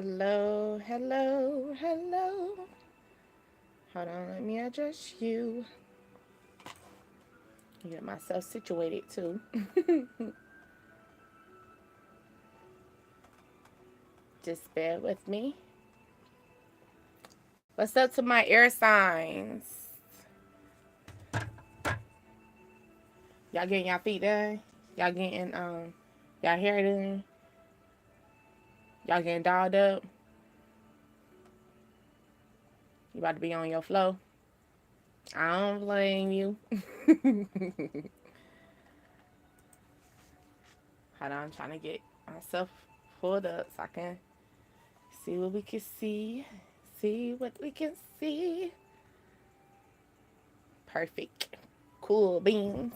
Hello, hello, hello. Hold on, let me adjust you. Get myself situated too. Just bear with me. What's up to my air signs? Y'all getting y'all feet done? Y'all getting y'all hair done? Y'all getting dolled up? You about to be on your flow? I don't blame you. Hold on, I'm trying to get myself pulled up so I can see what we can see. See what we can see. Perfect. Cool beans.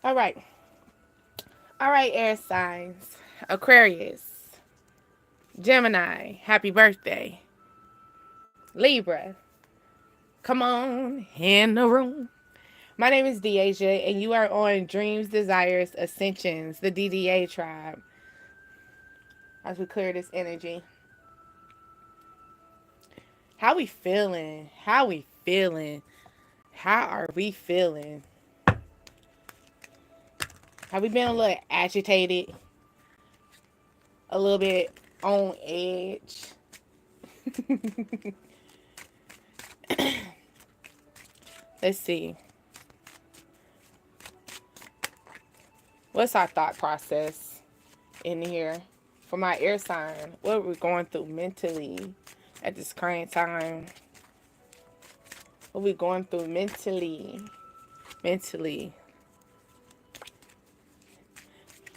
All right. All right, air signs. Aquarius, Gemini, happy birthday. Libra, come on in the room. My name is Deasia, and you are on Dreams, Desires, Ascensions, the DDA tribe. As we clear this energy, how we feeling? How we feeling? How are we feeling? Have we been a little agitated? A little bit on edge? Let's see. What's our thought process in here for my air sign? What are we going through mentally at this current time? What are we going through mentally? Mentally.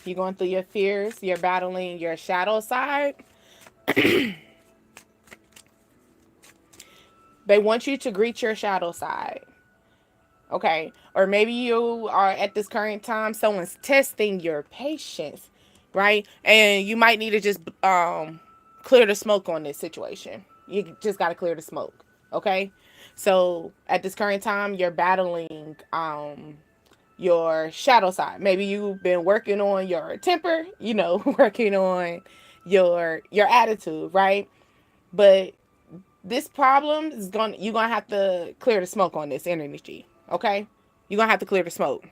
You going through your fears? You're battling your shadow side? They want you to greet your shadow side. Okay. Or maybe you are at this current time, someone's testing your patience, right? And you might need to just clear the smoke on this situation. You just got to clear the smoke. Okay. So at this current time, you're battling your shadow side. Maybe you've been working on your temper, working on your attitude, right? But this problem is you're gonna have to clear the smoke on this energy. Okay? You're gonna have to clear the smoke.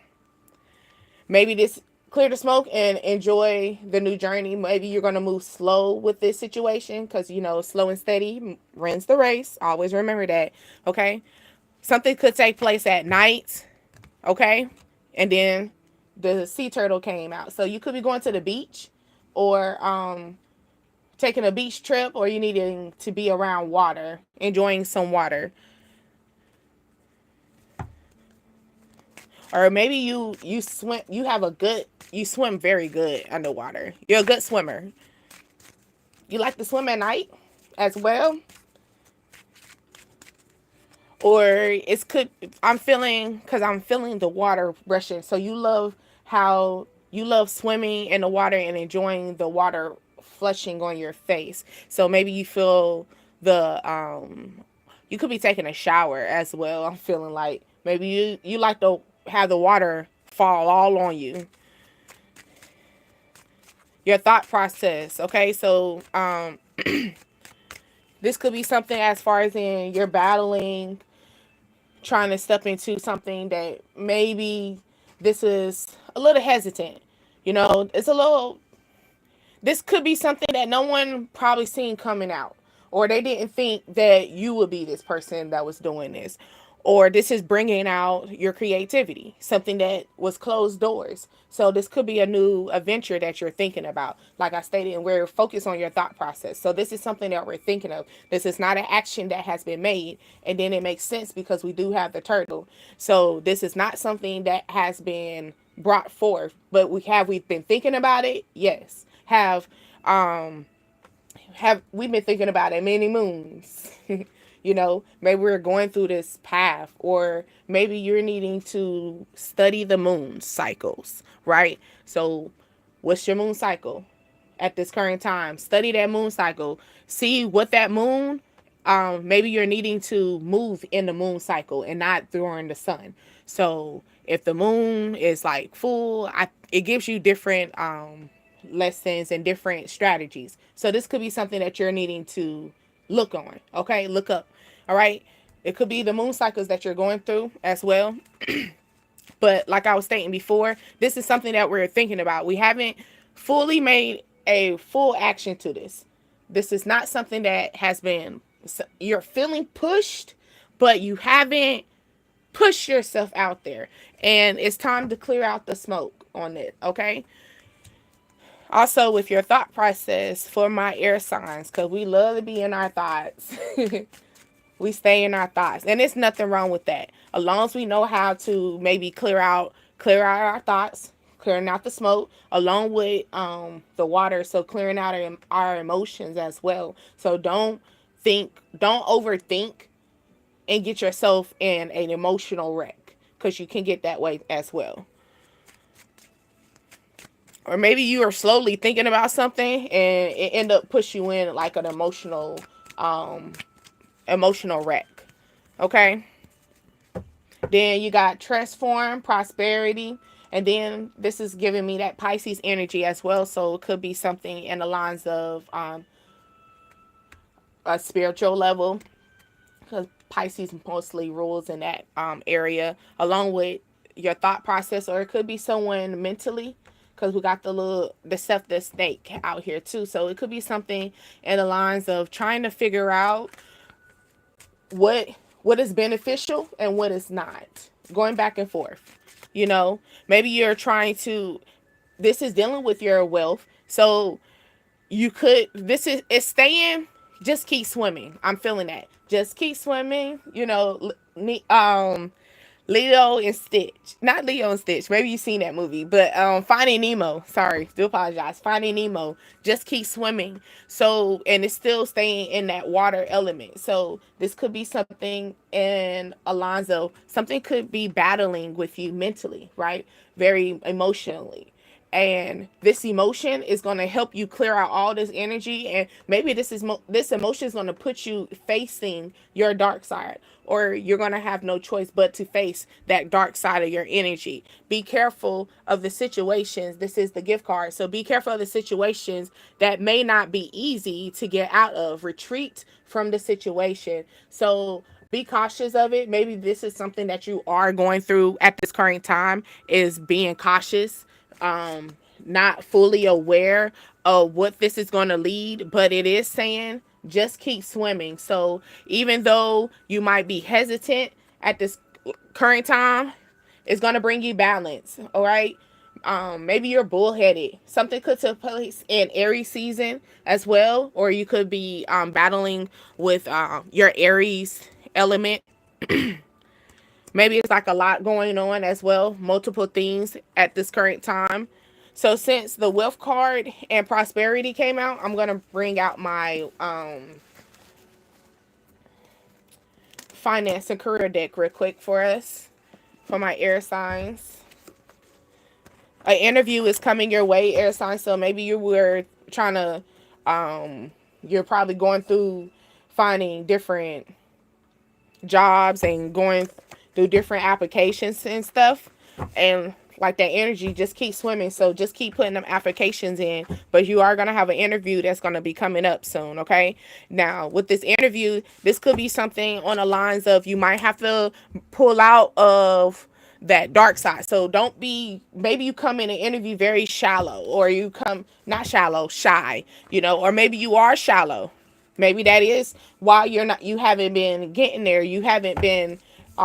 Maybe this clear the smoke and enjoy the new journey. Maybe you're gonna move slow with this situation because slow and steady wins the race. Always remember that. Okay? Something could take place at night. Okay? And then the sea turtle came out. So you could be going to the beach or taking a beach trip, or you needing to be around water, enjoying some water. Or maybe you swim, you swim very good underwater. You're a good swimmer. You like to swim at night as well? Or it's could I'm feeling because I'm feeling the water rushing. So you love swimming in the water and enjoying the water flushing on your face. So maybe you feel the you could be taking a shower as well. I'm feeling like maybe you like to have the water fall all on you. Your thought process. Okay, so this could be something as far as in you're battling trying to step into something that maybe this is a little hesitant. It's a little, this could be something that no one probably seen coming out, or they didn't think that you would be this person that was doing this, or this is bringing out your creativity, something that was closed doors. So this could be a new adventure that you're thinking about. Like I stated, and we're focused on your thought process. So this is something that we're thinking of. This is not an action that has been made, and then it makes sense because we do have the turtle. So this is not something that has been brought forth, but we've been thinking about it. Yes. Have we've been thinking about it many moons. Maybe we're going through this path, or maybe you're needing to study the moon cycles, right? So what's your moon cycle? at this current time. Study that moon cycle. See what that moon, maybe you're needing to move in the moon cycle and not during the sun. So if the moon is like full, it gives you different lessons and different strategies. So this could be something that you're needing to look on. Okay, look up. All right. It could be the moon cycles that you're going through as well. But like I was stating before, this is something that we're thinking about. We haven't fully made a full action to this. This is not something that has been, you're feeling pushed, but you haven't pushed yourself out there. And it's time to clear out the smoke on it, okay? Also, with your thought process for my air signs, because we love to be in our thoughts. We stay in our thoughts, and there's nothing wrong with that, as long as we know how to maybe clear out our thoughts, clearing out the smoke along with the water, so clearing out our emotions as well. So don't overthink and get yourself in an emotional wreck, because you can get that way as well. Or maybe you are slowly thinking about something and it end up push you in like an um emotional wreck. Okay. Then you got transform, prosperity, and then this is giving me that Pisces energy as well. So it could be something in the lines of a spiritual level, because Pisces mostly rules in that area, along with your thought process, or it could be someone mentally, because we got the stuff, the snake out here too. So it could be something in the lines of trying to figure out what what is beneficial and what is not, going back and forth. Maybe you're trying to, this is dealing with your wealth. So you could, this is, it's staying, just keep swimming. I'm feeling that, just keep swimming. Leo and Stitch. Not Leo and Stitch. Maybe you've seen that movie. But Finding Nemo. Sorry. Do apologize. Finding Nemo. Just keep swimming. So, and it's still staying in that water element. So this could be something in Alonzo. Something could be battling with you mentally, right? Very emotionally. And this emotion is going to help you clear out all this energy, and maybe this emotion is going to put you facing your dark side, or you're going to have no choice but to face that dark side of your energy. Be careful of the situations. This is the gift card, so be careful of the situations that may not be easy to get out of. Retreat from the situation. So be cautious of it. Maybe this is something that you are going through at this current time, is being cautious, not fully aware of what this is going to lead, but it is saying just keep swimming. So even though you might be hesitant at this current time, it's going to bring you balance. All right. Maybe you're bullheaded. Something could take place in Aries season as well, or you could be battling with your Aries element. Maybe it's like a lot going on as well, multiple things at this current time. So since the wealth card and prosperity came out, I'm going to bring out my finance and career deck real quick for us, for my air signs. An interview is coming your way, air signs. So maybe you were trying to, you're probably going through finding different jobs and going through different applications and stuff, and like that energy, just keep swimming. So just keep putting them applications in, but you are going to have an interview that's going to be coming up soon. Okay, now with this interview, this could be something on the lines of you might have to pull out of that dark side. So don't be, maybe you come in an interview very shallow, or you come not shallow, shy, or maybe you are shallow. Maybe that is why you haven't been getting there. You haven't been be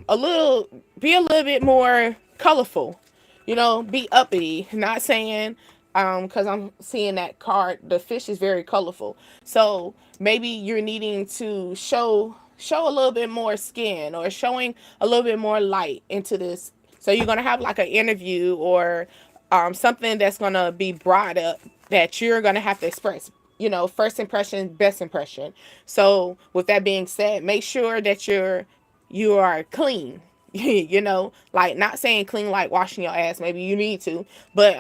a little bit more colorful, be uppity. Not saying, because I'm seeing that card, the fish is very colorful. So maybe you're needing to show a little bit more skin, or showing a little bit more light into this. So you're going to have like an interview, or something that's going to be brought up that you're going to have to express, first impression, best impression. So with that being said, make sure that you are clean. You know, like, not saying clean like washing your ass, maybe you need to, but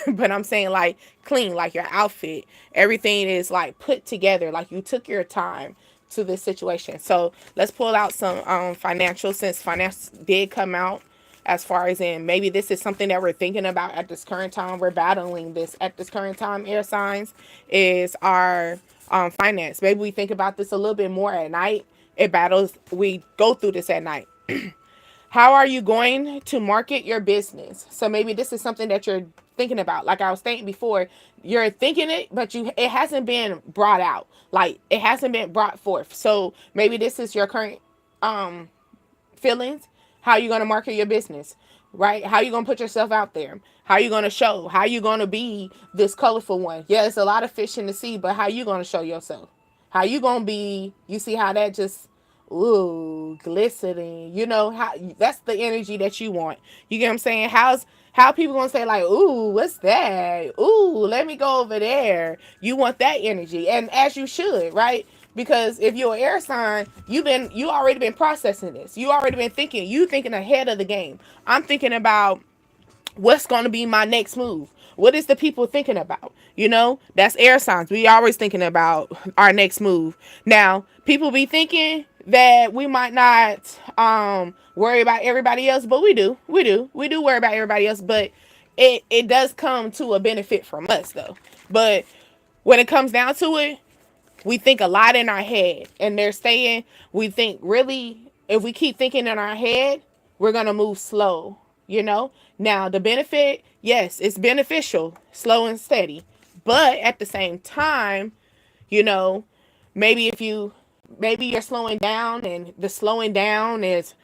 but I'm saying like clean, like your outfit, everything is like put together, like you took your time to this situation. So let's pull out some financial, since finance did come out, as far as in maybe this is something that we're thinking about at this current time, we're battling this at this current time, air signs, is our finance. Maybe we think about this a little bit more at night. It battles, we go through this at night. How are you going to market your business? So maybe this is something that you're thinking about. Like I was saying before, you're thinking it, but it hasn't been brought out. Like, it hasn't been brought forth. So maybe this is your current um feelings. How you going to market your business, right? How you going to put yourself out there? How you going to show? How you going to be this colorful one? Yeah, it's a lot of fish in the sea, but how you going to show yourself? How you going to be? You see how that just, ooh, glistening. You know how that's the energy that you want. You get what I'm saying? How people gonna say like, ooh, what's that? Ooh, let me go over there. You want that energy, and as you should, right? Because if you're an air sign, you already been processing this. You already been thinking. You thinking ahead of the game. I'm thinking about what's going to be my next move. What is the people thinking about? You know, that's air signs. We always thinking about our next move. Now, people be thinking that we might not worry about everybody else, but we do worry about everybody else, but it does come to a benefit from us though. But when it comes down to it, we think a lot in our head, and they're saying we think, really, if we keep thinking in our head, we're going to move slow, you know. Now the benefit, yes, it's beneficial, slow and steady, but at the same time, you know, maybe if you maybe you're slowing down, and the slowing down is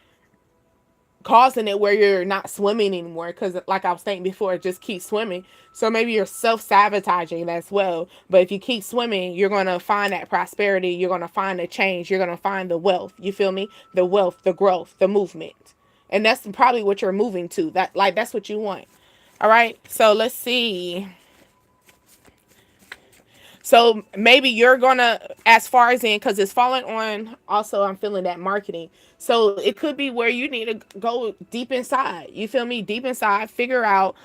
causing it where you're not swimming anymore, because like I was saying before, just keep swimming. So maybe you're self-sabotaging as well. But if you keep swimming, you're going to find that prosperity, you're going to find the change, you're going to find the wealth, you feel me, the wealth, the growth, the movement. And that's probably what you're moving to, that, like, that's what you want. All right, so let's see. So maybe you're gonna, as far as in, because it's falling on, also I'm feeling that marketing. So it could be where you need to go deep inside. You feel me? Deep inside, figure out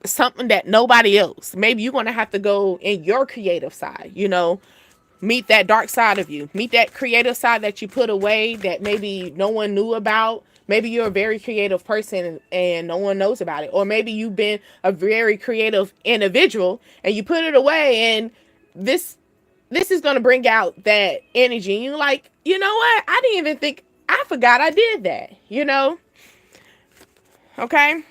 something that nobody else. Maybe you're gonna have to go in your creative side, you know, meet that dark side of you. Meet that creative side that you put away that maybe no one knew about. Maybe you're a very creative person and no one knows about it. Or maybe you've been a very creative individual and you put it away, and this this is going to bring out that energy. And you're like, you know what? I didn't even think, I forgot I did that, you know? Okay?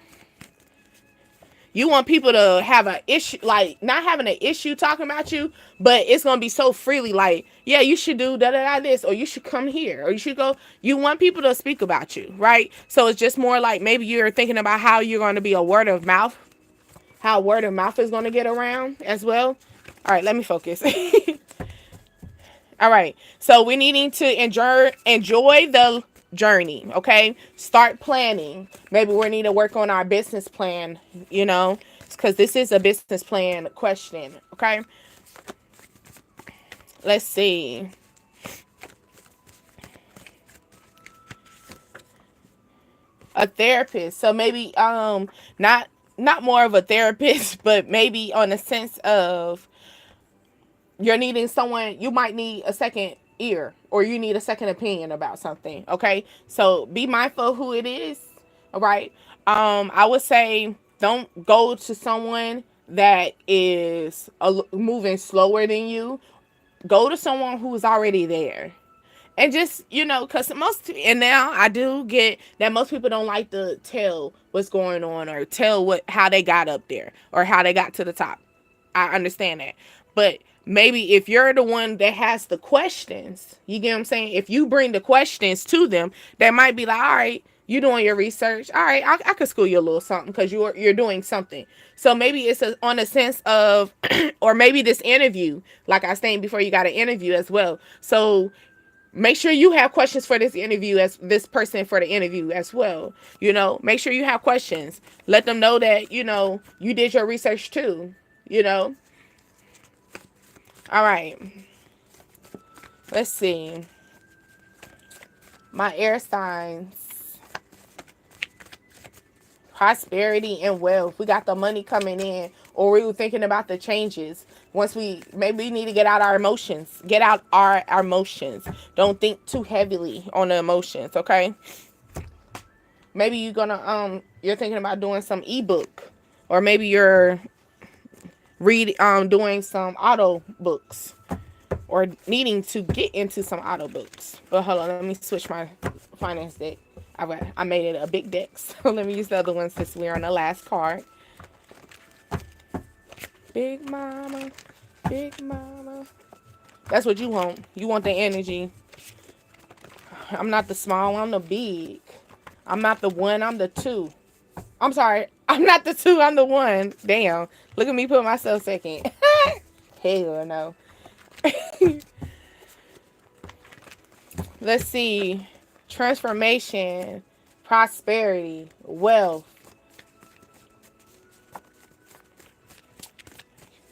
You want people to have an issue, like not having an issue talking about you, but it's gonna be so freely, like, yeah, you should do da da da this, or you should come here, or you should go. You want people to speak about you, right? So it's just more like maybe you're thinking about how you're going to be a word of mouth, how word of mouth is going to get around as well. All right, let me focus. All right. So we're needing to enjoy the journey. Okay. Start planning. Maybe we need to work on our business plan, you know, because this is a business plan question. Okay. Let's see. A therapist. So maybe not more of a therapist, but maybe on the sense of you're needing someone, you might need a second ear, or you need a second opinion about something. Okay, so be mindful of who it is. All right. I would say don't go to someone that is moving slower than you. Go to someone who's already there. And just, you know, because and now I do get that most people don't like to tell what's going on, or tell how they got up there, or how they got to the top. I understand that. But maybe if you're the one that has the questions, you get what I'm saying? If you bring the questions to them, they might be like, all right, you're doing your research. All right, I could school you a little something, because you're doing something. So maybe it's on a sense of, or maybe this interview, like I was saying before, you got an interview as well. So make sure you have questions for this interview, as this person for the interview as well. You know, make sure you have questions. Let them know that, you know, you did your research too, you know. All right. Let's see. My air signs. prosperity and wealth. We got the money coming in, or we were thinking about the changes. Once we maybe we need to get out our emotions. Get out our emotions. Don't think too heavily on the emotions, okay? Maybe you're thinking about doing some ebook, or maybe you're doing some auto books, or needing to get into some auto books. But hold on, let me switch my finance deck. I made it a big deck, so let me use the other one since we're on the last card. Big mama, big mama. That's what you want. You want the energy. I'm not the small, I'm the big. I'm not the one, I'm the two. I'm sorry, I'm not the two, I'm the one. Damn, look at me put myself second. Hell no. Let's see. Transformation, prosperity, wealth.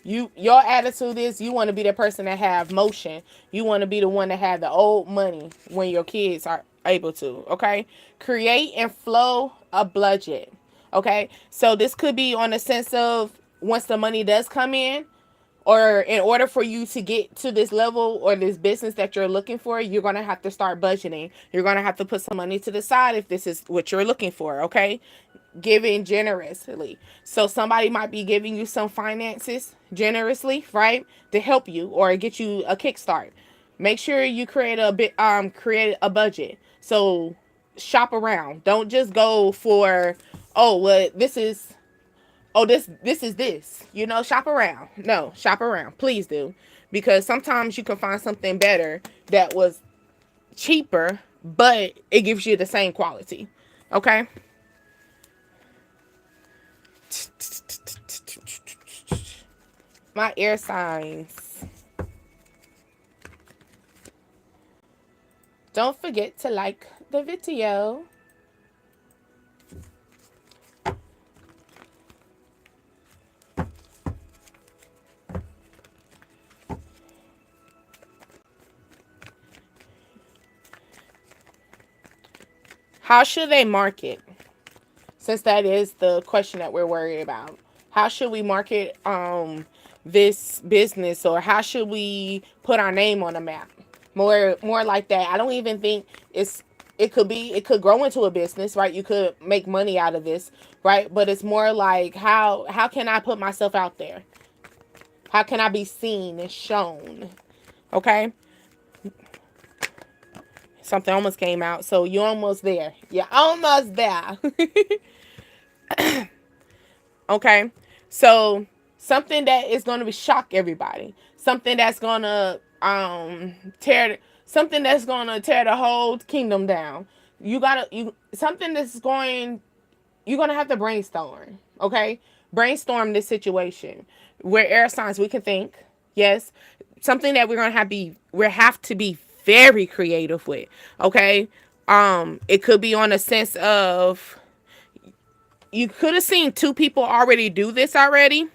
Your attitude is you want to be the person that have motion. You want to be the one that have the old money when your kids are able to. Okay. Create and flow a budget. Okay. So this could be on the sense of once the money does come in, or in order for you to get to this level or this business that you're looking for, you're going to have to start budgeting. You're going to have to put some money to the side if this is what you're looking for, okay? Giving generously. So somebody might be giving you some finances generously, right? To help you or get you a kickstart. Make sure you create a budget. So shop around. Don't just go for, oh, well, this is this, shop around. No, shop around, please do, because sometimes you can find something better that was cheaper, but it gives you the same quality. Okay. My air signs, don't forget to like the video. How should they market? Since that is the question that we're worried about. How should we market this business, or how should we put our name on the map? More like that. I don't even think it could grow into a business, right? You could make money out of this, right? But it's more like how can I put myself out there? How can I be seen and shown? Okay? Something almost came out. So you're almost there. You're almost there. Okay. So something that is going to shock everybody. Something that's going to something that's going to tear the whole kingdom down. Something that's you're going to have to brainstorm. Okay? Brainstorm this situation. We're air signs, we can think. Yes. Something that we have to be very creative with. Okay? It could be on a sense of you could have seen two people already do this already,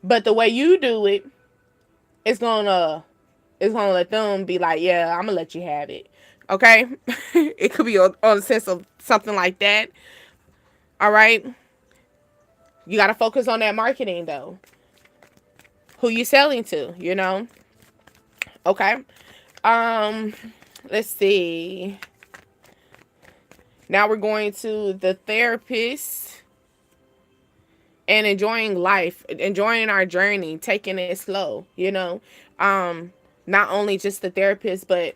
but the way you do it, it's gonna let them be like, yeah, I'm gonna let you have it. Okay? It could be on a sense of something like that. All right? You got to focus on that marketing though. Who you selling to, Okay? Let's see. Now we're going to the therapist and enjoying life, enjoying our journey, taking it slow, not only just the therapist, but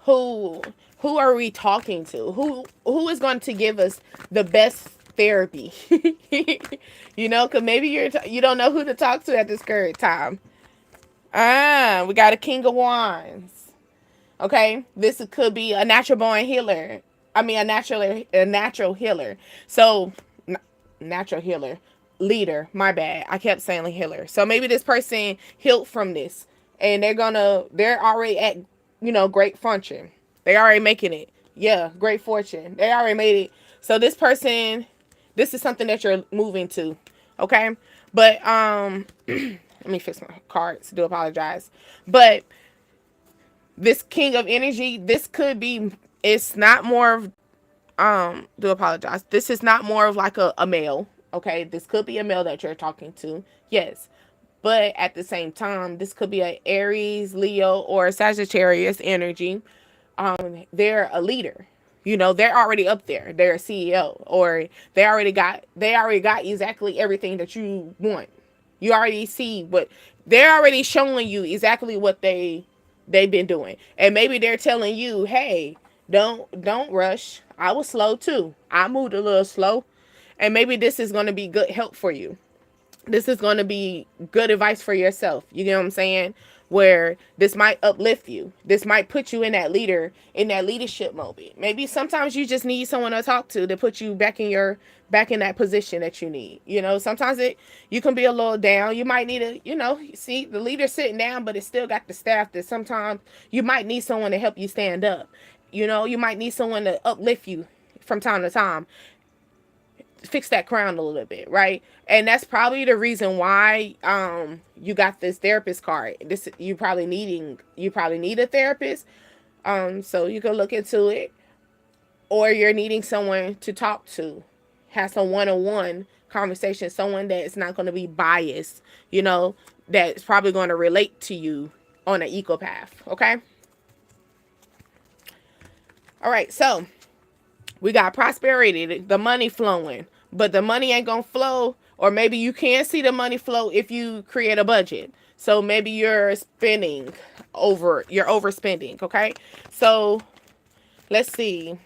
who are we talking to? Who is going to give us the best therapy? Because maybe you don't know who to talk to at this current time. We got a King of Wands. Okay, this could be a natural born healer. I mean, a natural healer. So, natural healer, leader. My bad. I kept saying healer. So maybe this person healed from this, and they're already at, great fortune. They already making it. Yeah, great fortune. They already made it. So this is something that you're moving to. Okay, but let me fix my cards. Do apologize, but this King of Energy, this could be, it's not more Do apologize. This is not more of like a male. Okay, this could be a male that you're talking to. Yes, but at the same time, this could be a Aries, Leo, or Sagittarius energy. They're a leader. You know, they're already up there. They're a CEO, or they already got exactly everything that you want. You already see what they're already showing you exactly what they've been doing. And maybe they're telling you, "Hey, don't rush. I was slow too. I moved a little slow." And maybe this is going to be good help for you. This is going to be good advice for yourself. You know what I'm saying? Where this might uplift you. This might put you in that leadership moment. Maybe sometimes you just need someone to talk to put you back in that position that you need. You know, sometimes you can be a little down. You might need see the leader sitting down, but it still got the staff that sometimes you might need someone to help you stand up. You know, you might need someone to uplift you from time to time, fix that crown a little bit, right? And that's probably the reason why you got this therapist card. This you probably need a therapist. So you can look into it, or you're needing someone to talk to, have some one-on-one conversation, someone that's not going to be biased, you know, that's probably going to relate to you on an equal path. Okay. All right. So we got prosperity, the money flowing, but the money ain't gonna flow, or maybe you can't see the money flow if you create a budget. So maybe you're overspending. Okay, so let's see.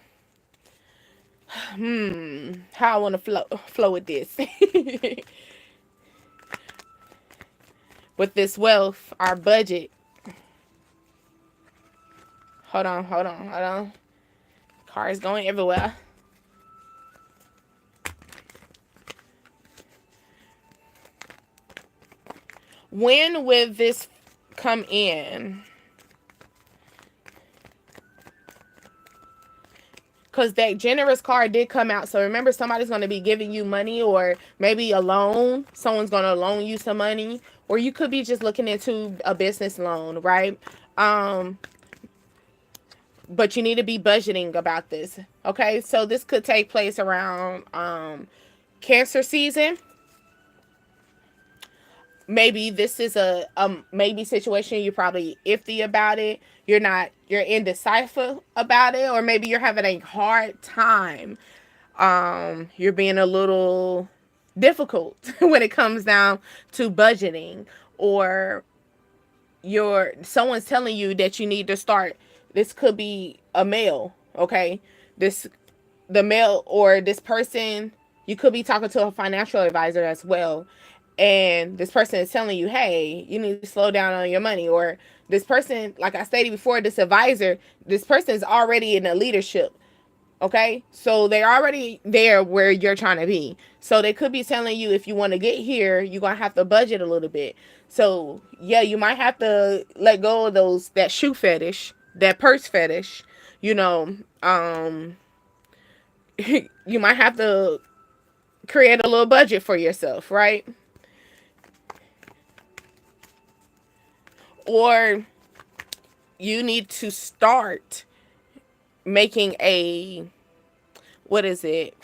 How I want to flow with this. With this wealth, our budget. Hold on. Cars going everywhere. When will this come in? Because that generous card did come out. So remember, somebody's going to be giving you money, or maybe a loan. Someone's going to loan you some money, or you could be just looking into a business loan, right? But you need to be budgeting about this. Okay, so this could take place around Cancer season. Maybe this is a maybe situation you're probably iffy about it. You're indecisive about it, or maybe you're having a hard time. You're being a little difficult when it comes down to budgeting, or someone's telling you that you need to start. This could be a male. Okay, this the male, or this person, you could be talking to a financial advisor as well, and this person is telling you, hey, you need to slow down on your money. Or this person, like I stated before, this advisor, this person is already in a leadership. Okay, so they're already there where you're trying to be. So they could be telling you, if you want to get here, you're gonna have to budget a little bit. So yeah, you might have to let go of that shoe fetish, that purse fetish. You know, you might have to create a little budget for yourself, right? Or you need to start making what is it?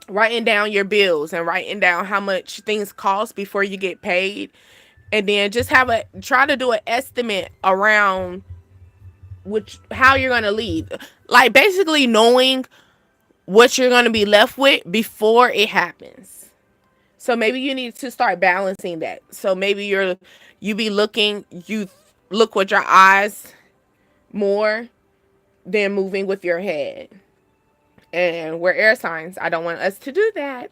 Writing down your bills and writing down how much things cost before you get paid. And then just try to do an estimate around how you're going to leave. Like basically knowing what you're going to be left with before it happens. So maybe you need to start balancing that. So maybe you look with your eyes more than moving with your head. And we're air signs. I don't want us to do that.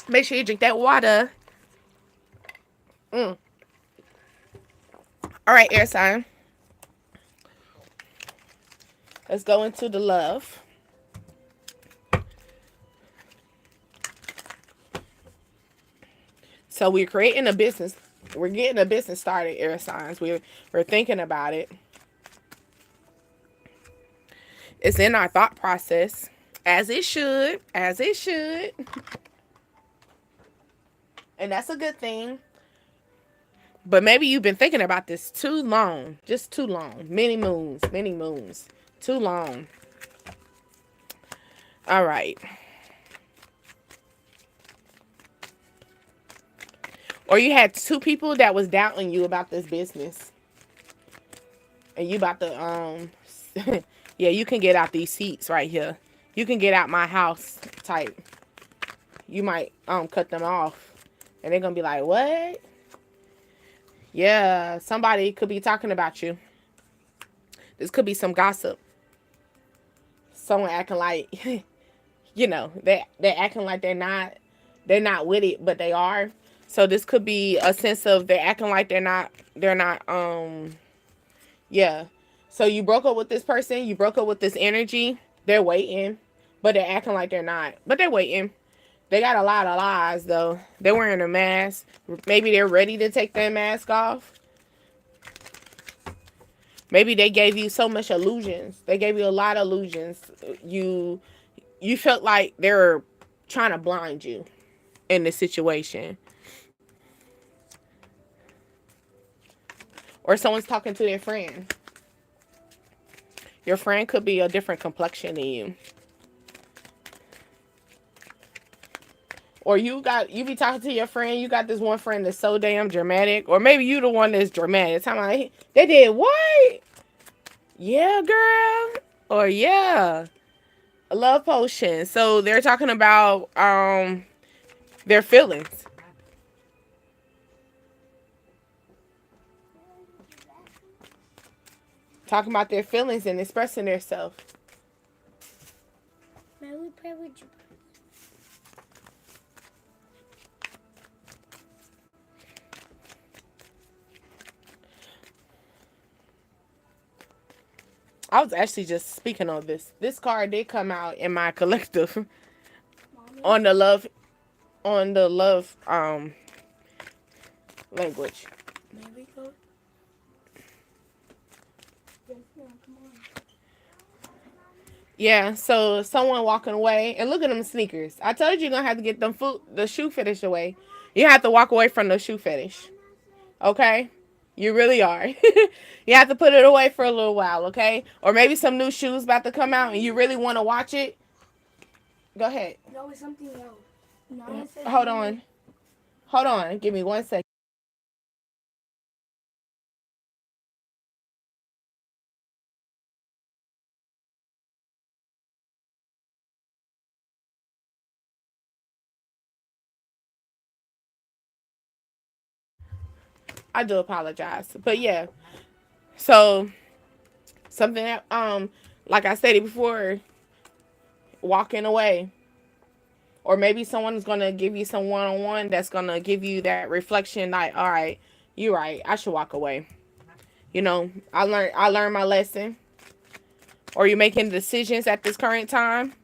Make sure you drink that water. All right, air sign. Let's go into the love. So we're creating a business. We're getting a business started, air signs. We're thinking about it. It's in our thought process, as it should, and that's a good thing. But maybe you've been thinking about this too long. Just too long. Many moons. Many moons. Too long. All right. Or you had two people that was doubting you about this business. And you about to yeah, you can get out these seats right here. You can get out my house type. You might cut them off. And they're gonna be like, what? Yeah, somebody could be talking about you. This could be some gossip. Someone acting like you know, they're acting like they're not with it, but they are. So this could be a sense of they're acting like they're not yeah. So you broke up with this person, you broke up with this energy, they're waiting, but they're acting like they're not. But they're waiting. They got a lot of lies though. They're wearing a mask. Maybe they're ready to take their mask off. Maybe they gave you so much illusions. They gave you a lot of illusions. You felt like they were trying to blind you in this situation. Or someone's talking to their friend. Your friend could be a different complexion than you. Or you be talking to your friend, you got this one friend that's so damn dramatic. Or maybe you the one that's dramatic. It's like, they did what? Yeah, girl. Or yeah. A love potion. So they're talking about their feelings. Talking about their feelings and expressing themselves. May we pray with you? I was actually just speaking on this. This card did come out in my collective on the love language. May we go? Yeah, so someone walking away and look at them sneakers. I told you you're gonna have to get the shoe fetish away. You have to walk away from the shoe fetish. Okay? You really are. You have to put it away for a little while, okay? Or maybe some new shoes about to come out and you really want to watch it. Go ahead. No, it's something else. No, hold on. Hold on. Give me 1 second. I do apologize. But yeah. So something that like I stated before, walking away. Or maybe someone's gonna give you some one-on-one that's gonna give you that reflection like, all right, you're right, I should walk away. I learned my lesson. Or you're making decisions at this current time.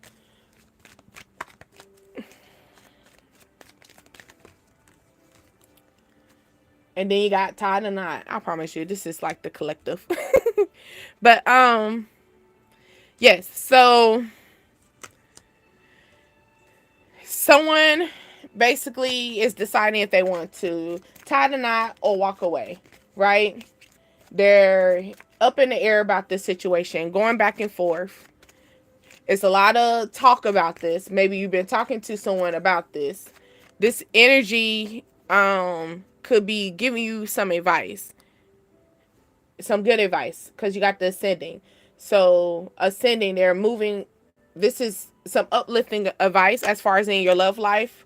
And then you got tied or not. I promise you, this is like the collective. But yes, so someone basically is deciding if they want to tie the knot or walk away, right? They're up in the air about this situation, going back and forth. It's a lot of talk about this. Maybe you've been talking to someone about this. This energy could be giving you some advice. Some good advice because you got the ascending. So ascending, they're moving. This is some uplifting advice as far as in your love life.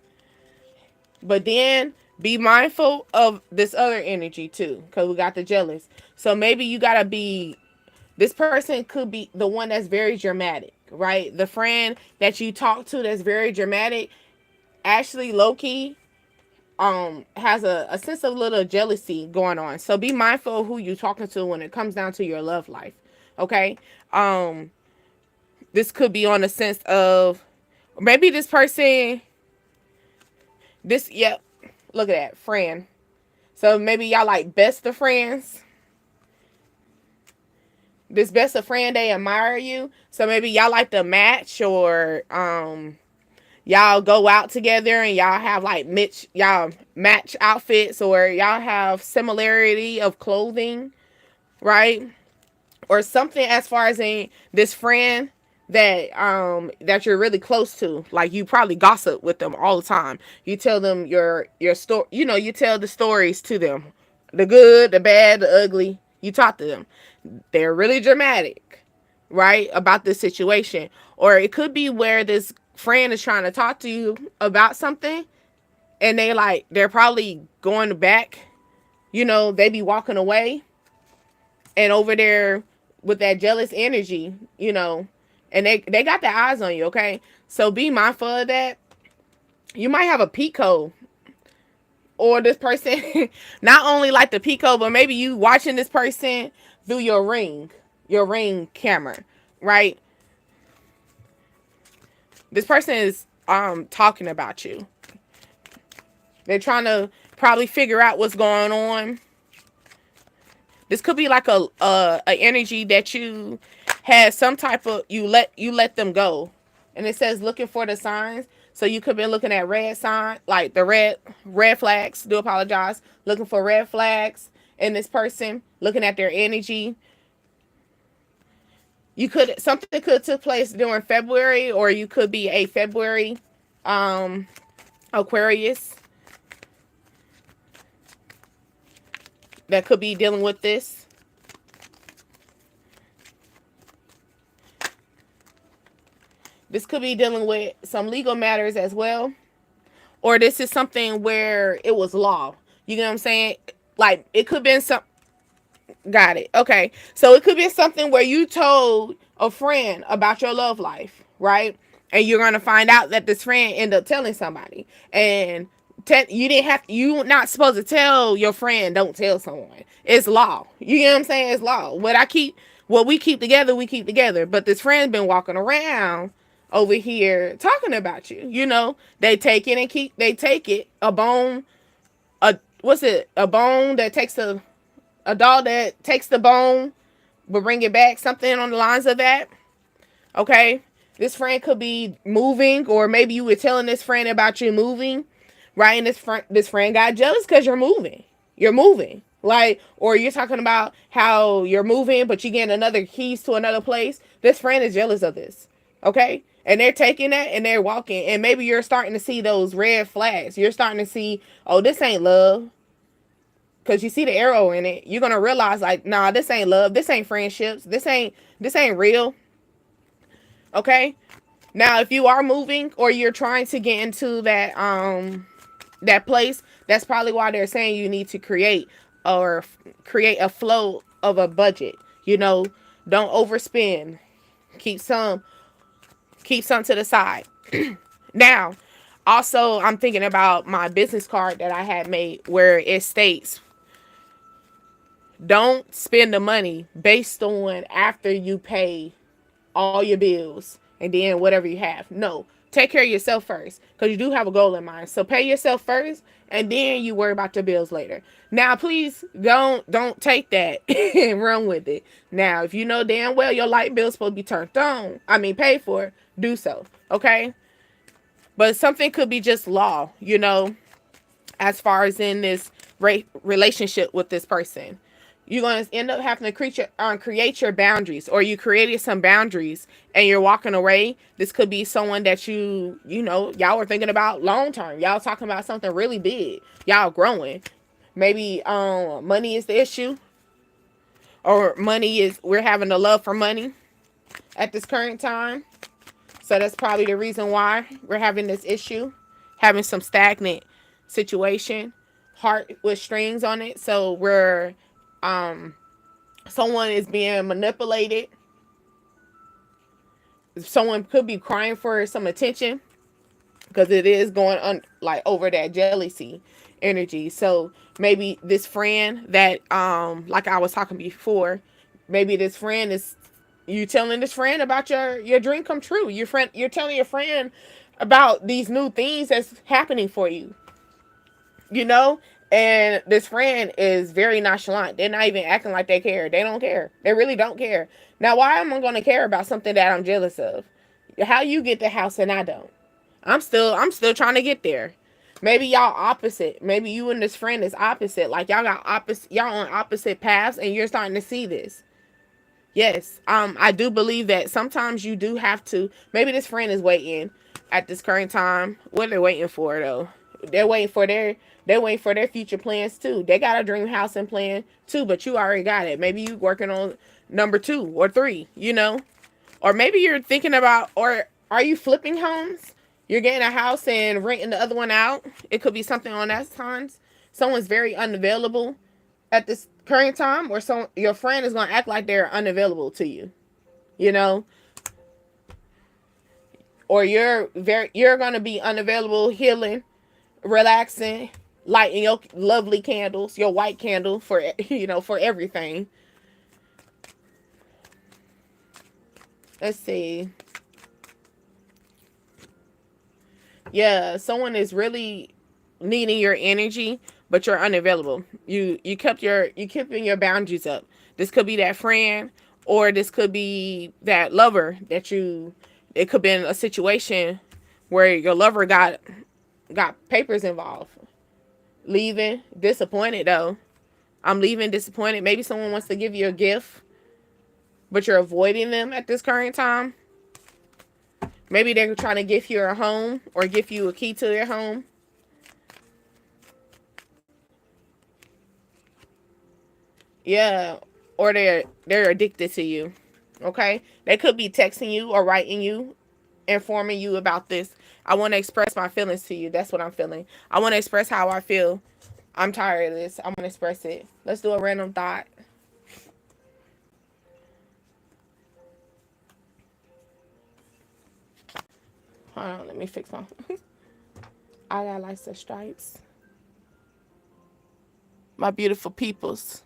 But then be mindful of this other energy too, because we got the jealous. So maybe you gotta be. This person could be the one that's very dramatic, right? The friend that you talk to that's very dramatic, actually low key, has a sense of little jealousy going on. So be mindful of who you're talking to when it comes down to your love life. Okay. This could be on a sense of maybe this person, yep, look at that, friend. So maybe y'all like best of friends. This best of friend, they admire you. So maybe y'all like to match or y'all go out together and y'all have like y'all match outfits, or y'all have similarity of clothing, right? Or something, as far as in this friend that you're really close to, like you probably gossip with them all the time. You tell them your story, you tell the stories to them, the good, the bad, the ugly. You talk to them. They're really dramatic, right, about this situation. Or it could be where this friend is trying to talk to you about something, and they're probably going back, they be walking away and over there with that jealous energy, and they got their eyes on you, okay? So be mindful of that. You might have a Pico, or this person not only like the Pico, but maybe you watching this person through your ring camera, right? This person is talking about you. They're trying to probably figure out what's going on. This could be like a energy that you had some type of, you let them go, and it says looking for the signs. So you could be looking at red sign, like the red flags. Do apologize. Looking for red flags in this person, looking at their energy. Something could took place during February, or you could be a February um Aquarius that could be dealing with this. This could be dealing with some legal matters as well. Or this is something where it was law. You know what I'm saying? Like, it could be some. Got it. Okay. So it could be something where you told a friend about your love life, right? And you're going to find out that this friend ended up telling somebody. And you didn't have, you not supposed to tell your friend, don't tell someone. It's law. You know what I'm saying? It's law. What we keep together, we keep together. But this friend's been walking around over here talking about you. They take it and they take it. A bone that takes a dog that takes the bone but bring it back, something on the lines of that. Okay, this friend could be moving, or maybe you were telling this friend about you moving, right? And this friend got jealous because you're moving, like, or you're talking about how you're moving but you getting another keys to another place. This friend is jealous of this, okay? And they're taking that and they're walking, and maybe you're starting to see those red flags. You're starting to see, oh, this ain't love, because you see the arrow in it. You're gonna realize, like, nah, this ain't love, this ain't friendships, this ain't real. Okay. Now, if you are moving, or you're trying to get into that place, that's probably why they're saying you need to create a flow of a budget. Don't overspend. Keep some to the side. Now, also, I'm thinking about my business card that I had made, where it states, don't spend the money based on after you pay all your bills and then whatever you have. No, take care of yourself first, because you do have a goal in mind. So pay yourself first, and then you worry about your bills later. Now, please don't take that and run with it. Now, if you know damn well your light bill's supposed to be turned on, paid for, do so. Okay? But something could be just law, as far as in this relationship with this person. You're going to end up having to create your boundaries, or you created some boundaries and you're walking away. This could be someone that y'all were thinking about long term. Y'all talking about something really big. Y'all growing. Maybe money is the issue, or we're having a love for money at this current time. So that's probably the reason why we're having this issue, having some stagnant situation, heart with strings on it. So we're someone is being manipulated. Someone could be crying for some attention, because it is going on, like, over that jealousy energy. So maybe this friend that like I was talking before, maybe this friend is, you telling this friend about your dream come true. You're telling your friend about these new things that's happening for you. you know? And this friend is very nonchalant. They're not even acting like they care. They don't care. They really don't care. Now, why am I going to care about something that I'm jealous of? How you get the house and I don't? I'm still trying to get there. Maybe y'all opposite. Maybe you and this friend is opposite. Like y'all on opposite paths and you're starting to see this. Yes. I do believe that sometimes you do have to, maybe this friend is waiting at this current time. What are they waiting for though? They're waiting for their they're waiting for their future plans too. They got a dream house and plan too, but you already got it. Maybe you working on number 2 or 3. Or maybe you're thinking about, or are you flipping homes? You're getting a house and renting the other one out. It could be something on that times. Someone's very unavailable at this current time, or your friend is gonna act like they're unavailable to you. You know, or you're gonna be unavailable, healing, relaxing, lighting your lovely candles, your white candle for for everything. Let's see. Yeah, someone is really needing your energy, but you're unavailable. You keeping your boundaries up. This could be that friend, or this could be that lover that you. It could be in a situation where your lover got papers involved. Leaving disappointed though. I'm leaving disappointed. Maybe someone wants to give you a gift, but you're avoiding them at this current time. Maybe they're trying to give you a home or give you a key to their home. Yeah, or they're addicted to you. Okay? They could be texting you or writing you, informing you about this. I want to express my feelings to you. That's what I'm feeling. I want to express how I feel. I'm tired of this. I'm going to express it. Let's do a random thought. Hold on, let me fix my I got lights and stripes. My beautiful peoples.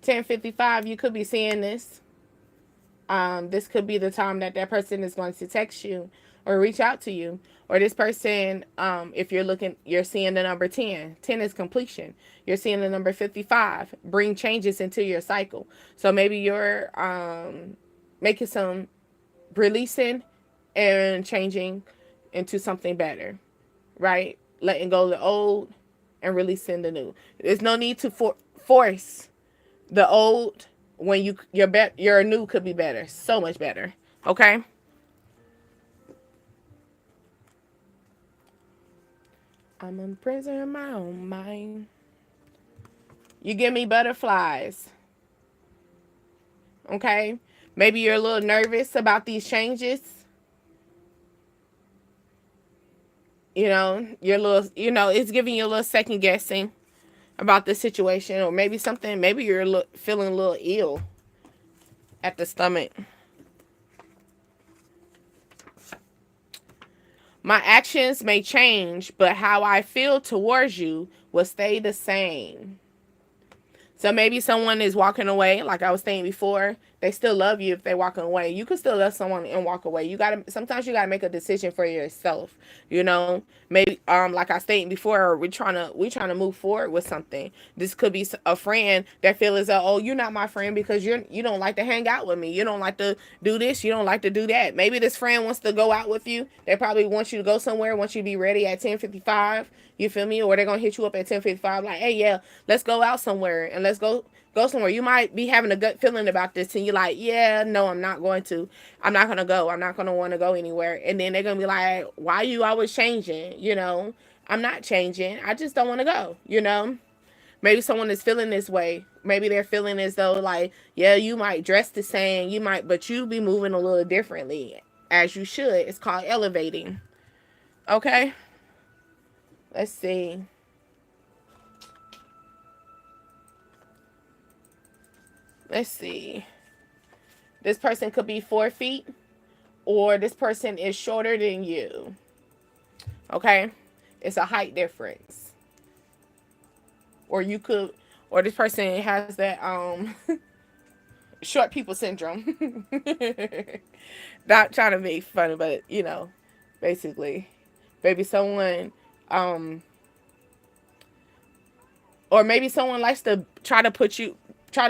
10:55, you could be seeing this. This could be the time that person is going to text you or reach out to you. Or this person, if you're seeing the number 10. 10 is completion. You're seeing the number 55. Bring changes into your cycle. So maybe you're making some releasing and changing into something better, right? Letting go of the old and releasing the new. There's no need to force the old when your new could be better, so much better. Okay. I'm a prisoner in my own mind. You give me butterflies. Okay. Maybe you're a little nervous about these changes. You're a little, it's giving you a little second guessing about the situation, or maybe something. Maybe you're feeling a little ill at the stomach. My actions may change, but how I feel towards you will stay the same. So maybe someone is walking away, like I was saying before. They still love you if they're walking away. You can still love someone and walk away. Sometimes you gotta make a decision for yourself. Maybe like I stated before, we trying to move forward with something. This could be a friend that feels as though, oh, you're not my friend because you don't like to hang out with me. You don't like to do this. You don't like to do that. Maybe this friend wants to go out with you. They probably want you to go somewhere. Want you to be ready at 10:55. You feel me? Or they're gonna hit you up at 10:55, like, hey, yeah, let's go out somewhere and let's go somewhere. You might be having a gut feeling about this, and you're like, yeah, no, I'm not going to. I'm not gonna go. I'm not gonna want to go anywhere. And then they're gonna be like, why are you always changing? I'm not changing. I just don't want to go. Maybe someone is feeling this way. Maybe they're feeling as though, like, yeah, you might dress the same, but you be moving a little differently, as you should. It's called elevating. Okay. Let's see. Let's see. This person could be 4 feet, or this person is shorter than you. Okay? It's a height difference. Or this person has that short people syndrome. Not trying to make fun, but basically, maybe someone or maybe someone likes to try to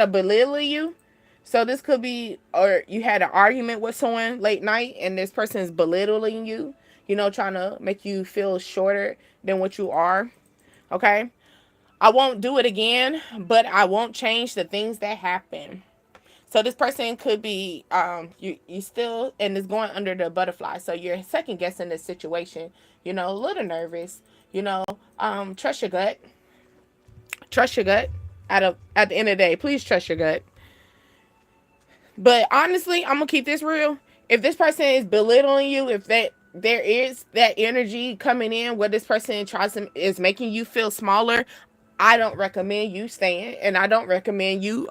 belittle you. So this could be, or you had an argument with someone late night and this person is belittling you, trying to make you feel shorter than what you are. Okay. I won't do it again, but I won't change the things that happen. So this person could be you still, and is going under the butterfly. So you're second guessing this situation, a little nervous, trust your gut. Trust your gut. At the end of the day, please trust your gut. But honestly, I'm gonna keep this real. If this person is belittling you, if that there is that energy coming in where this person is making you feel smaller, I don't recommend you staying, and I don't recommend you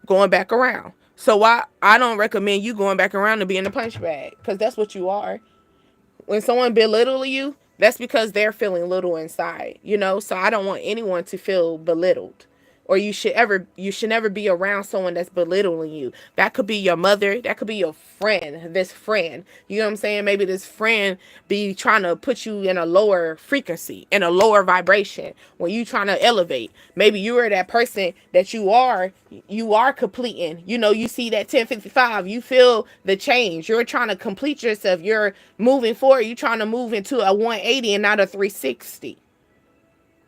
going back around. So why I don't recommend you going back around to be in the punch bag, because that's what you are. When someone belittle you, that's because they're feeling little inside. So I don't want anyone to feel belittled, or you should never be around someone that's belittling you. That could be your mother, that could be your friend, this friend. You know what I'm saying? Maybe this friend be trying to put you in a lower frequency, in a lower vibration when you trying to elevate. Maybe you are that person that you are completing. You see that 1055, you feel the change. You're trying to complete yourself. You're moving forward. You're trying to move into a 180 and not a 360.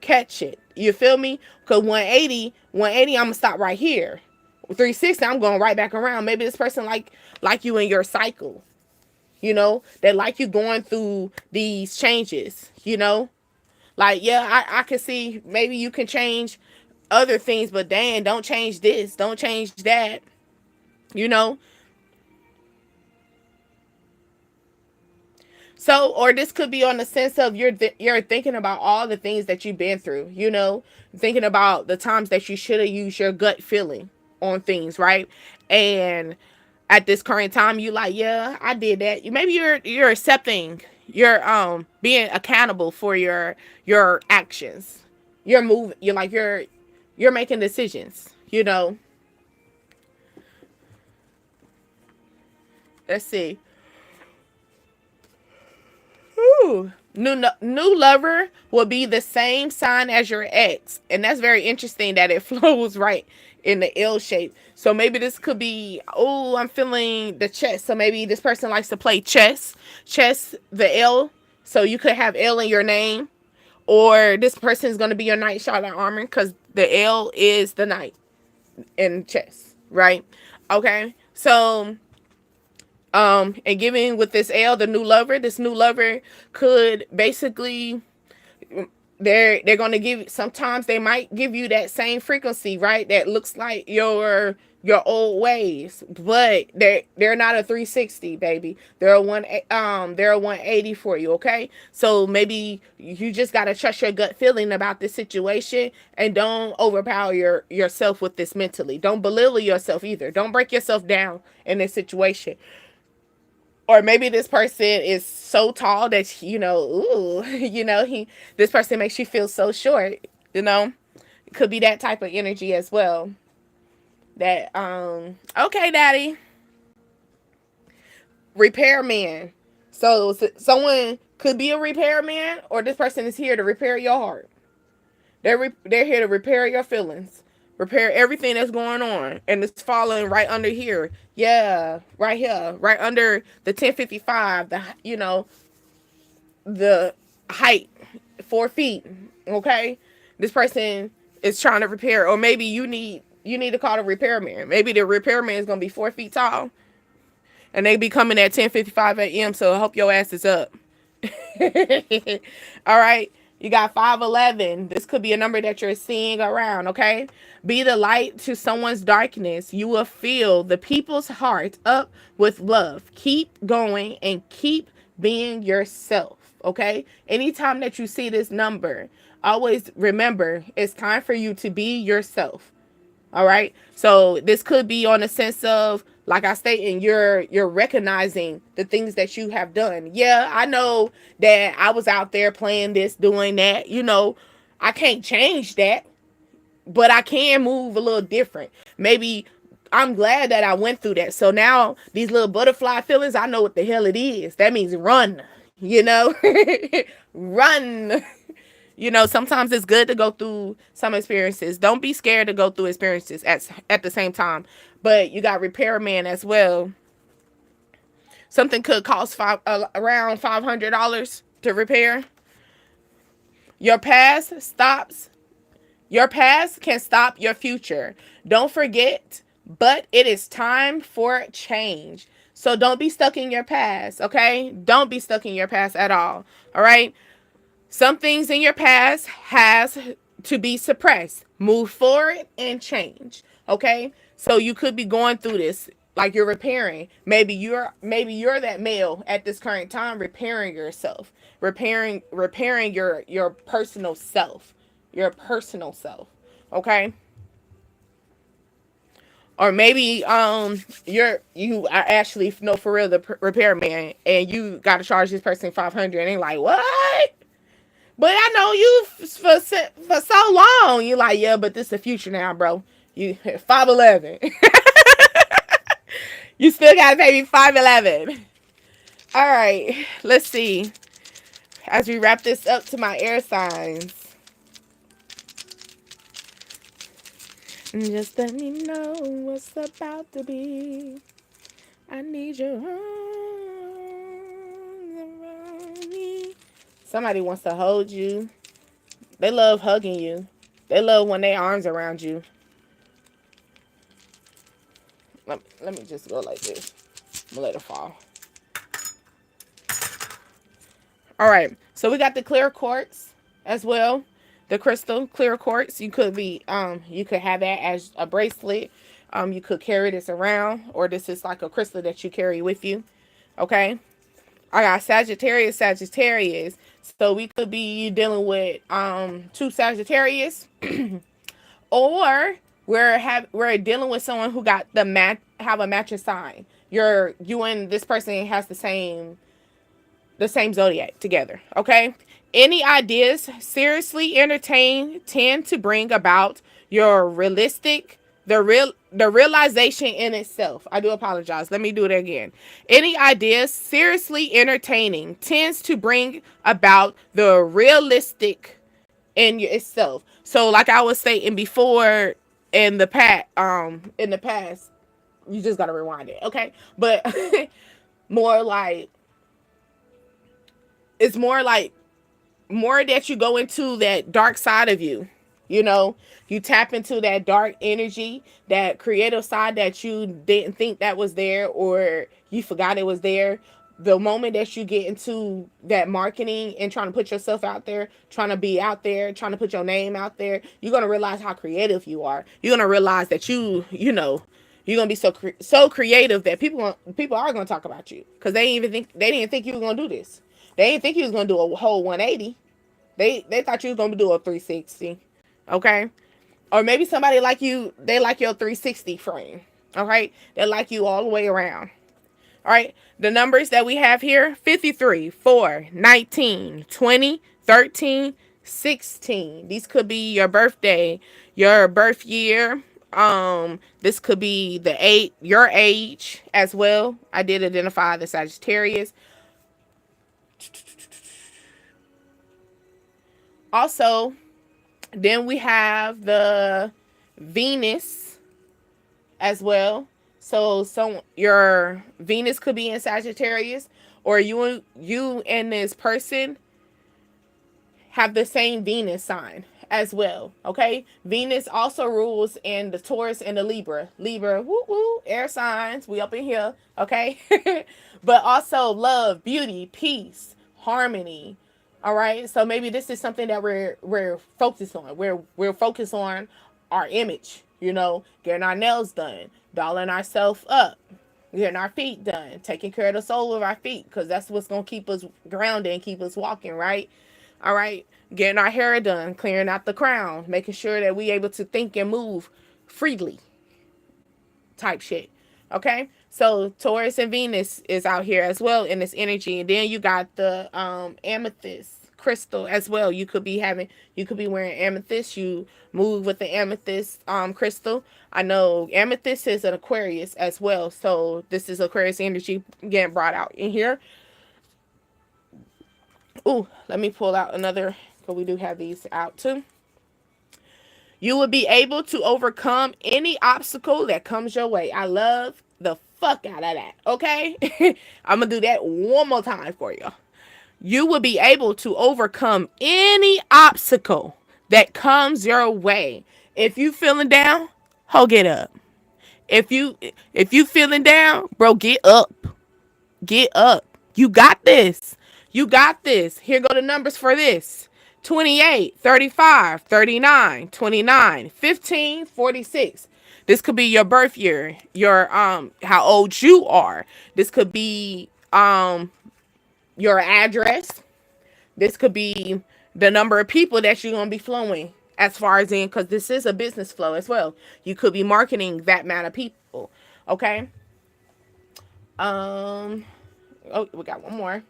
Catch it. You feel me? Because 180, I'm gonna stop right here. 360, I'm going right back around. Maybe this person like you in your cycle. They like you going through these changes. Like, yeah, I can see maybe you can change other things, but dang, don't change this, don't change that. You know, So, or this could be on the sense of you're thinking about all the things that you've been through, thinking about the times that you should have used your gut feeling on things, right? And at this current time, you like, yeah, I did that. Maybe you're accepting, you're being accountable for your actions. You're making decisions. Let's see. Ooh. New lover will be the same sign as your ex, and that's very interesting that it flows right in the L shape. So maybe this could be, oh, I'm feeling the chess. So maybe this person likes to play chess, the L. So you could have L in your name, or this person is going to be your knight Charlotte armor because the L is the knight in chess, right? Okay, so and giving with this L, this new lover could basically, they're going to give, sometimes they might give you that same frequency, right? That looks like your old ways, but they're not a 360, baby. They're a 180 for you. Okay, so maybe you just got to trust your gut feeling about this situation, and don't overpower yourself with this mentally. Don't belittle yourself either. Don't break yourself down in this situation. Or maybe this person is so tall that ooh, this person makes you feel so short. It could be that type of energy as well. That okay, daddy. Repairman. So someone could be a repairman, or this person is here to repair your heart. They're here to repair your feelings, repair everything that's going on, and it's falling right under here. Yeah, right here, right under the 1055. The height, 4 feet. Okay, this person is trying to repair, or maybe you need to call the repairman. Maybe the repairman is gonna be 4 feet tall, and they be coming at 10:55 a.m. So I hope your ass is up. All right. You got 511. This could be a number that you're seeing around, okay? Be the light to someone's darkness. You will fill the people's heart up with love. Keep going and keep being yourself, okay? Anytime that you see this number, always remember it's time for you to be yourself. All right. So this could be on a sense of, like I stated, you're recognizing the things that you have done. Yeah, I know that I was out there playing this, doing that. I can't change that, but I can move a little different. Maybe I'm glad that I went through that. So now these little butterfly feelings, I know what the hell it is. That means run, run. You know, sometimes it's good to go through some experiences. Don't be scared to go through experiences at the same time. But you got repairman as well. Something could cost around $500 to repair. Your past stops. Your past can stop your future. Don't forget, but it is time for change. So don't be stuck in your past, okay? Don't be stuck in your past at all. All right? Some things in your past has to be suppressed. Move forward and change. Okay? So you could be going through this like you're repairing. Maybe you're that male at this current time repairing yourself. Repairing your personal self. Your personal self. Okay? Or maybe you are actually no for real the repairman and you got to charge this person 500 and they like, "What? But I know you for so long." You like, "Yeah, but this is the future now, bro. You 5'11". You still gotta pay me 5'11". All right, let's see. As we wrap this up to my air signs, just let me know what's about to be. I need your arms around me. Somebody wants to hold you. They love hugging you. They love when their arms around you. Let me just go like this. I'm gonna let it fall. All right. So we got the clear quartz as well. The crystal clear quartz. You could have that as a bracelet. You could carry this around, or this is like a crystal that you carry with you. Okay. I got Sagittarius. So we could be dealing with two Sagittarius, or we're dealing with someone who got have a matching sign. You and this person has the same zodiac together. Okay. Any ideas seriously entertained tend to bring about your the realization in itself. I do apologize. Let me do it again. Any ideas seriously entertaining tends to bring about the realistic in itself. So like I was saying before, in the past, you just gotta rewind it, okay? But more like it's more that you go into that dark side of you. You know, you tap into that dark energy, that creative side that you didn't think that was there, or you forgot it was there. The moment that you get into that marketing and trying to put yourself out there, trying to be out there, trying to put your name out there, you're going to realize how creative you are. You're going to realize that you're going to be so creative that people are going to talk about you, cuz they didn't think you were going to do this. They didn't think you was going to do a whole 180. They thought you was going to do a 360. Okay? Or maybe somebody like you, they like your 360 frame. All right? They like you all the way around. All right? The numbers that we have here: 53, 4, 19, 20, 13, 16. These could be your birthday, your birth year. This could be your age as well. I did identify the Sagittarius. Also, then we have the Venus as well. So your Venus could be in Sagittarius, or you and this person have the same Venus sign as well. Okay, Venus also rules in the Taurus and the Libra. Woo woo, air signs. We up in here. Okay, but also love, beauty, peace, harmony. All right, so maybe this is something that we're focused on. We're focused on our image. You know, getting our nails done, dolling ourselves up, getting our feet done, taking care of the sole of our feet, because that's what's gonna keep us grounded and keep us walking, right? All right, getting our hair done, clearing out the crown, making sure that we able to think and move freely, type shit. Okay, so Taurus and Venus is out here as well in this energy, and then you got the amethyst crystal as well. You could be wearing amethyst. You move with the amethyst crystal. I know amethyst is an Aquarius as well, so this is Aquarius energy getting brought out in here. Ooh, let me pull out another because we do have these out too. You will be able to overcome any obstacle that comes your way. I love the fuck out of that. Okay? I'm going to do that one more time for you. You will be able to overcome any obstacle that comes your way. If you feeling down, get up. If you feeling down, bro, get up. Get up. You got this. You got this. Here go the numbers for this. 28, 35, 39, 29, 15, 46. This could be your birth year, your how old you are. This could be your address. This could be the number of people that you're going to be flowing as far as in, because this is a business flow as well. You could be marketing that amount of people. Okay. Oh, we got one more.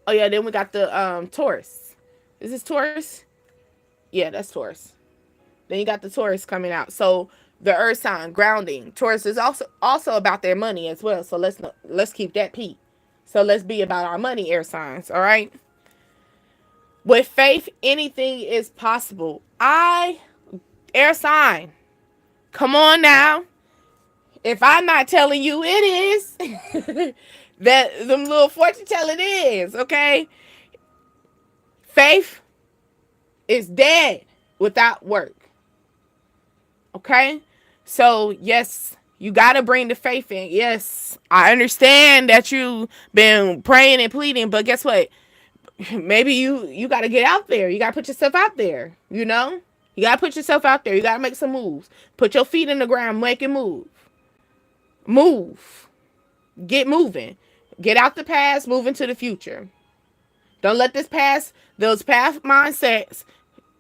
Oh yeah, then we got the Taurus. Is this Taurus? Yeah, that's Taurus. Then you got the Taurus coming out. So the earth sign, grounding. Taurus is also about their money as well. So let's keep that P. So let's be about our money, air signs, all right? With faith, anything is possible. Air sign, come on now. If I'm not telling you, it is. That them little fortune telling is, okay? Faith is dead without work. Okay? So, yes, you got to bring the faith in. Yes, I understand that you've been praying and pleading, but guess what? Maybe you got to get out there. You got to put yourself out there, you know? You got to put yourself out there. You got to make some moves. Put your feet in the ground, make it move. Move. Get moving. Get out the past, move into the future. Don't let those past mindsets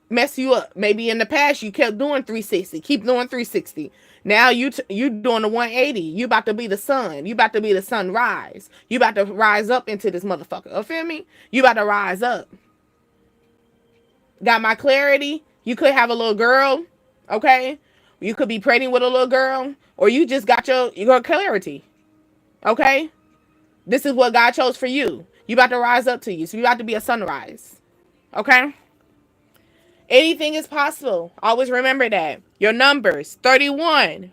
mess you up. Maybe in the past you kept doing 360. Keep doing 360. Now you doing the 180. You about to be the sun. You about to be the sunrise. You about to rise up into this motherfucker. You feel me? You about to rise up. Got my clarity? You could have a little girl, okay? You could be pregnant with a little girl, or you just got your clarity, okay? This is what God chose for you. You about to rise up to you. So you about to be a sunrise, okay? Anything is possible. Always remember that. Your numbers, 31,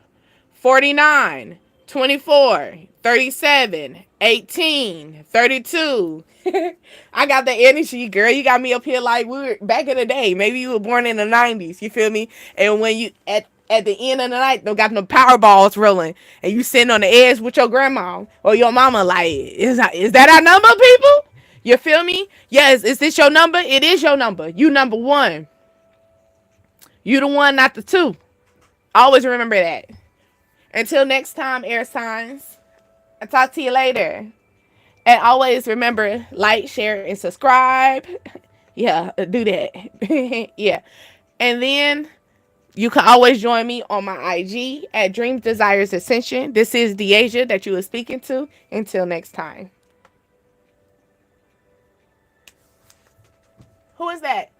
49, 24, 37, 18, 32. I got the energy, girl. You got me up here like we were back in the day. Maybe you were born in the 90s. You feel me? And when you at the end of the night, they got no power balls rolling, and you sitting on the edge with your grandma or your mama. Like, is that our number, people? You feel me? Yes. Is this your number? It is your number. You number one. You the one, not the two. Always remember that. Until next time, air signs. I'll talk to you later. And always remember, like, share, and subscribe. Yeah, do that. Yeah. And then you can always join me on my IG at Dreams Desires Ascension. This is Deasia that you were speaking to. Until next time. Who is that?